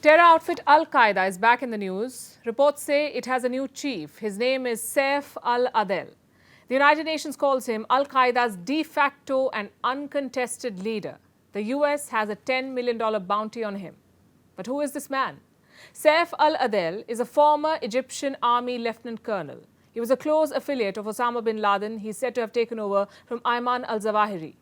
Terror outfit Al-Qaeda is back in the news. Reports say it has a new chief. His name is Saif Al-Adel. The United Nations calls him Al-Qaeda's de facto and uncontested leader. The US has a $10 million bounty on him. But who is this man? Saif Al-Adel is a former Egyptian army lieutenant colonel. He was a close affiliate of Osama bin Laden. He's said to have taken over from Ayman al-Zawahiri.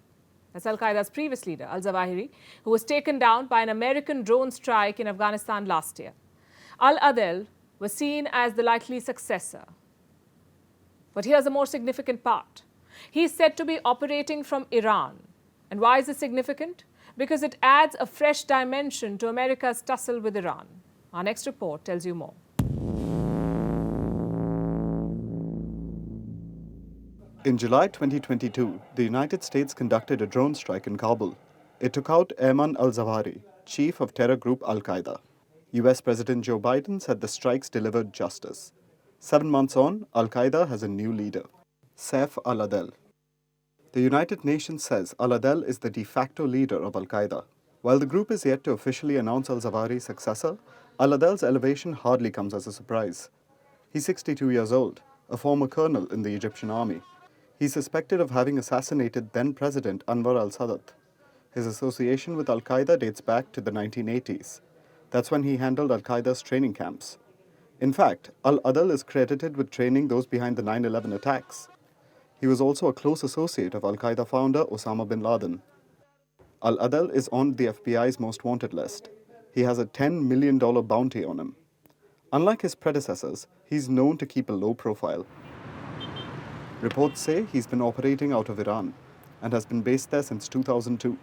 That's Al-Qaeda's previous leader, al-Zawahiri, who was taken down by an American drone strike in Afghanistan last year. Al-Adel was seen as the likely successor. But here's a more significant part. He's said to be operating from Iran. And why is this significant? Because it adds a fresh dimension to America's tussle with Iran. Our next report tells you more. In July 2022, the United States conducted a drone strike in Kabul. It took out Ayman al-Zawahiri, chief of terror group Al-Qaeda. US President Joe Biden said the strikes delivered justice. 7 months on, Al-Qaeda has a new leader, Saif Al-Adel. The United Nations says Al-Adel is the de facto leader of Al-Qaeda. While the group is yet to officially announce al-Zawahiri's successor, Al-Adel's elevation hardly comes as a surprise. He's 62 years old, a former colonel in the Egyptian army. He's suspected of having assassinated then-President Anwar al-Sadat. His association with Al-Qaeda dates back to the 1980s. That's when he handled Al-Qaeda's training camps. In fact, Al-Adel is credited with training those behind the 9/11 attacks. He was also a close associate of Al-Qaeda founder Osama bin Laden. Al-Adel is on the FBI's most wanted list. He has a $10 million bounty on him. Unlike his predecessors, he's known to keep a low profile. Reports say he's been operating out of Iran and has been based there since 2002.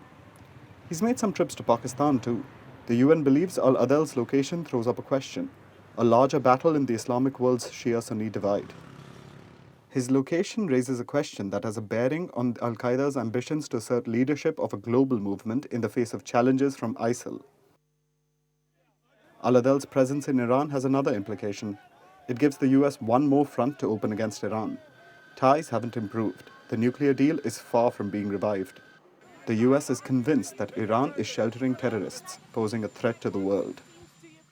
He's made some trips to Pakistan too. The UN believes Al-Adel's location throws up a question, a larger battle in the Islamic world's Shia-Sunni divide. His location raises a question that has a bearing on Al-Qaeda's ambitions to assert leadership of a global movement in the face of challenges from ISIL. Al-Adel's presence in Iran has another implication. It gives the US one more front to open against Iran. Ties haven't improved. The nuclear deal is far from being revived. The US is convinced that Iran is sheltering terrorists, posing a threat to the world.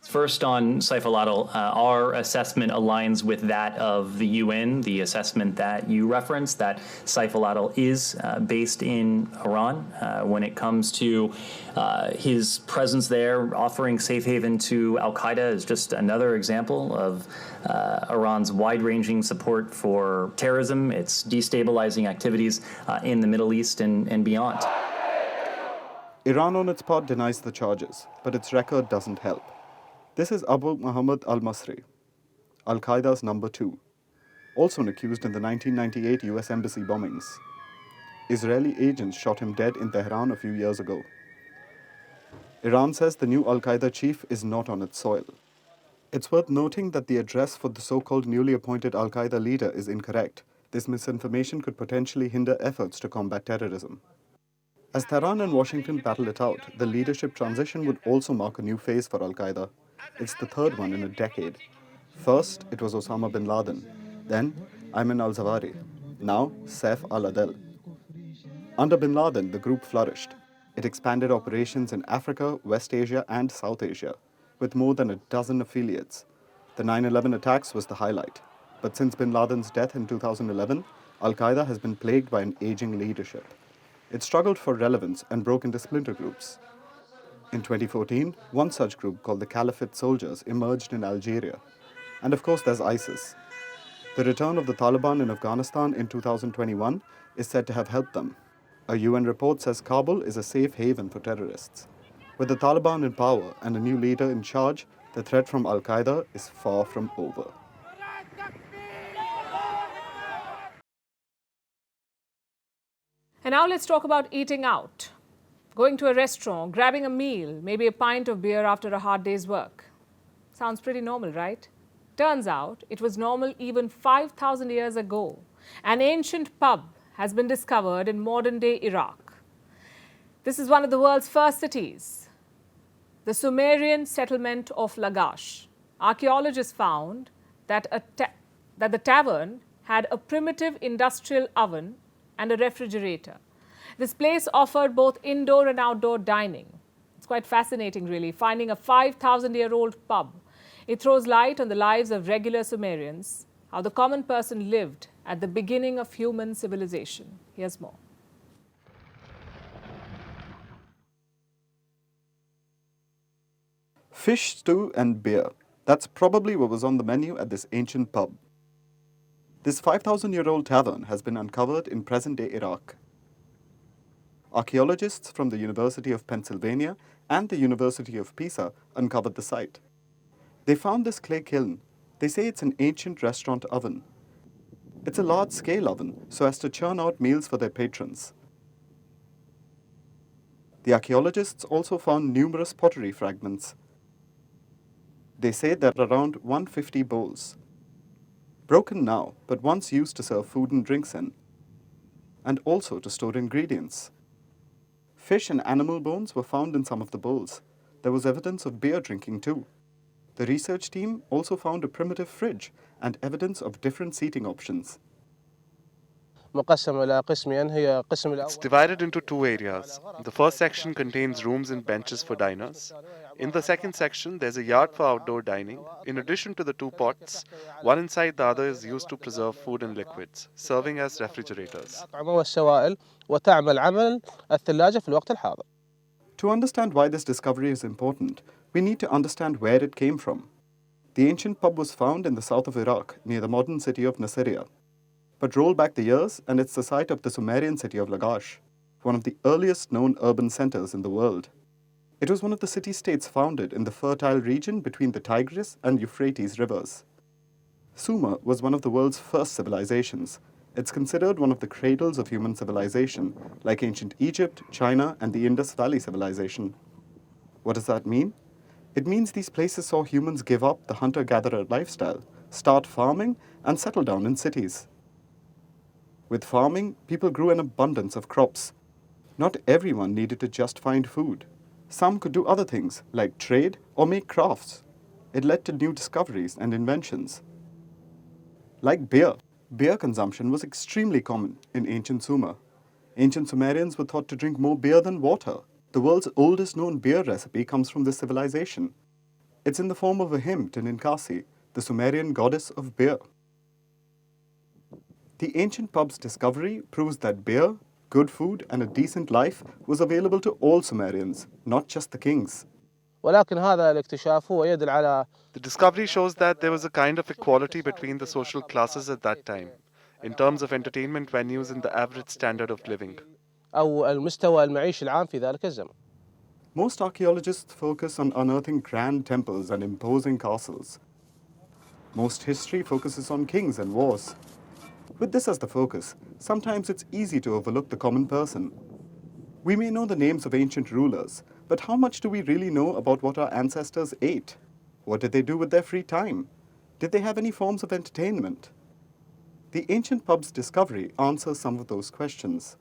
First, on Saif Al-Adel, our assessment aligns with that of the UN, the assessment that you referenced, that Saif Al-Adel is based in Iran. When it comes to his presence there, offering safe haven to Al-Qaeda is just another example of Iran's wide-ranging support for terrorism, its destabilizing activities in the Middle East and beyond. Iran on its part denies the charges, but its record doesn't help. This is Abu Muhammad al-Masri, Al-Qaeda's number 2, also accused in the 1998 US embassy bombings. Israeli agents shot him dead in Tehran a few years ago. Iran says the new Al-Qaeda chief is not on its soil. It's worth noting that the address for the so-called newly appointed Al-Qaeda leader is incorrect. This misinformation could potentially hinder efforts to combat terrorism. As Tehran and Washington battle it out, the leadership transition would also mark a new phase for Al-Qaeda. It's the third one in a decade. First, it was Osama bin Laden. Then, Ayman al-Zawahiri. Now, Saif Al-Adel. Under bin Laden, the group flourished. It expanded operations in Africa, West Asia, and South Asia, with more than a dozen affiliates. The 9/11 attacks was the highlight. But since bin Laden's death in 2011, Al-Qaeda has been plagued by an aging leadership. It struggled for relevance and broke into splinter groups. In 2014, one such group called the Caliphate Soldiers emerged in Algeria. And of course, there's ISIS. The return of the Taliban in Afghanistan in 2021 is said to have helped them. A UN report says Kabul is a safe haven for terrorists. With the Taliban in power and a new leader in charge, the threat from Al-Qaeda is far from over. And now let's talk about eating out. Going to a restaurant, grabbing a meal, maybe a pint of beer after a hard day's work. Sounds pretty normal, right? Turns out it was normal even 5,000 years ago. An ancient pub has been discovered in modern-day Iraq. This is one of the world's first cities, the Sumerian settlement of Lagash. Archaeologists found that the tavern had a primitive industrial oven and a refrigerator. This place offered both indoor and outdoor dining. It's quite fascinating, really, finding a 5,000-year-old pub. It throws light on the lives of regular Sumerians, how the common person lived at the beginning of human civilization. Here's more. Fish stew and beer. That's probably what was on the menu at this ancient pub. This 5,000-year-old tavern has been uncovered in present-day Iraq. Archaeologists from the University of Pennsylvania and the University of Pisa uncovered the site. They found this clay kiln. They say it's an ancient restaurant oven. It's a large-scale oven, so as to churn out meals for their patrons. The archaeologists also found numerous pottery fragments. They say there are around 150 bowls. Broken now, but once used to serve food and drinks in, and also to store ingredients. Fish and animal bones were found in some of the bowls. There was evidence of beer drinking too. The research team also found a primitive fridge and evidence of different seating options. It's divided into two areas. The first section contains rooms and benches for diners. In the second section, there's a yard for outdoor dining. In addition to the two pots, one inside the other is used to preserve food and liquids, serving as refrigerators. To understand why this discovery is important, we need to understand where it came from. The ancient pub was found in the south of Iraq, near the modern city of Nasiriyah. But roll back the years, and it's the site of the Sumerian city of Lagash, one of the earliest known urban centers in the world. It was one of the city-states founded in the fertile region between the Tigris and Euphrates rivers. Sumer was one of the world's first civilizations. It's considered one of the cradles of human civilization, like ancient Egypt, China, and the Indus Valley civilization. What does that mean? It means these places saw humans give up the hunter-gatherer lifestyle, start farming, and settle down in cities. With farming, people grew an abundance of crops. Not everyone needed to just find food. Some could do other things, like trade or make crafts. It led to new discoveries and inventions. Like beer, beer consumption was extremely common in ancient Sumer. Ancient Sumerians were thought to drink more beer than water. The world's oldest known beer recipe comes from this civilization. It's in the form of a hymn to Ninkasi, the Sumerian goddess of beer. The ancient pub's discovery proves that beer, good food, and a decent life was available to all Sumerians, not just the kings. The discovery shows that there was a kind of equality between the social classes at that time, in terms of entertainment venues and the average standard of living. Most archaeologists focus on unearthing grand temples and imposing castles. Most history focuses on kings and wars. With this as the focus, sometimes it's easy to overlook the common person. We may know the names of ancient rulers, but how much do we really know about what our ancestors ate? What did they do with their free time? Did they have any forms of entertainment? The ancient pub's discovery answers some of those questions.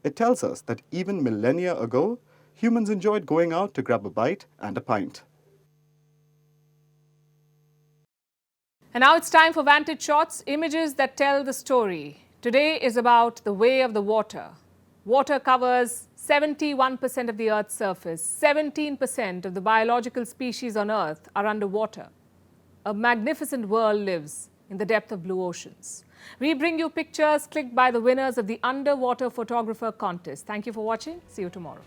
It tells us that even millennia ago, humans enjoyed going out to grab a bite and a pint. And now it's time for Vantage Shots, images that tell the story. Today is about the way of the water. Water covers 71% of the Earth's surface. 17% of the biological species on Earth are underwater. A magnificent world lives in the depth of blue oceans. We bring you pictures clicked by the winners of the Underwater Photographer Contest. Thank you for watching. See you tomorrow.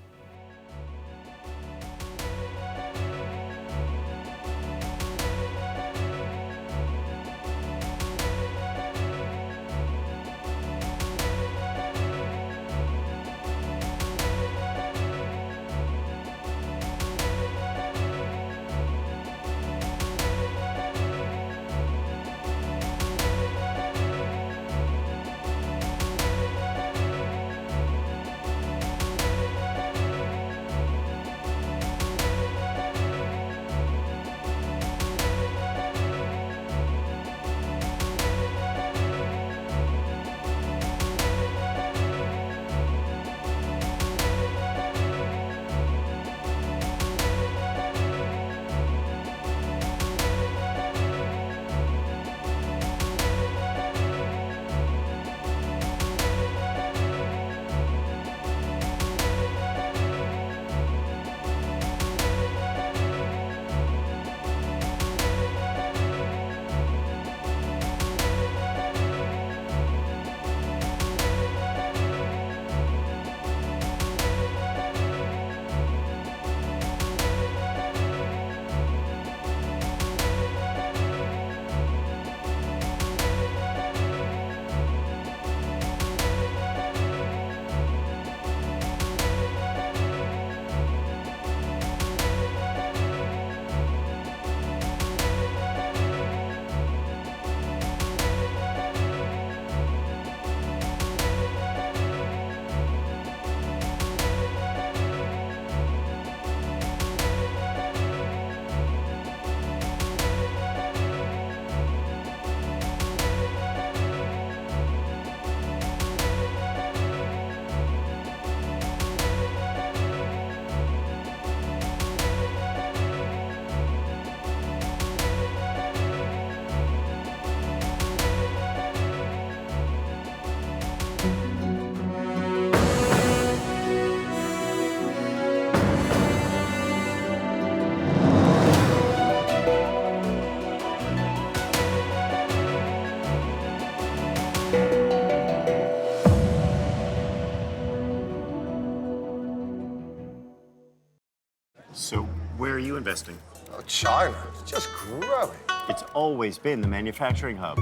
So, where are you investing? Oh, China, it's just growing. It's always been the manufacturing hub.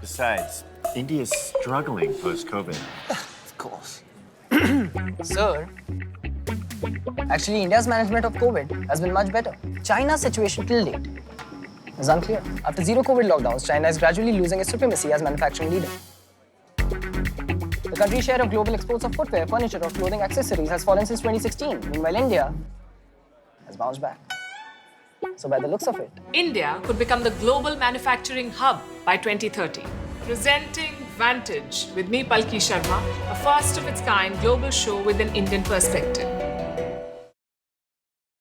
Besides, India's struggling post-COVID. Of course. Sir, actually India's management of COVID has been much better. China's situation till date is unclear. After zero COVID lockdowns, China is gradually losing its supremacy as manufacturing leader. The country's share of global exports of footwear, furniture, or clothing accessories has fallen since 2016. Meanwhile, India has bounced back. So by the looks of it, India could become the global manufacturing hub by 2030. Presenting Vantage with me, Palki Sharma, a first of its kind global show with an Indian perspective.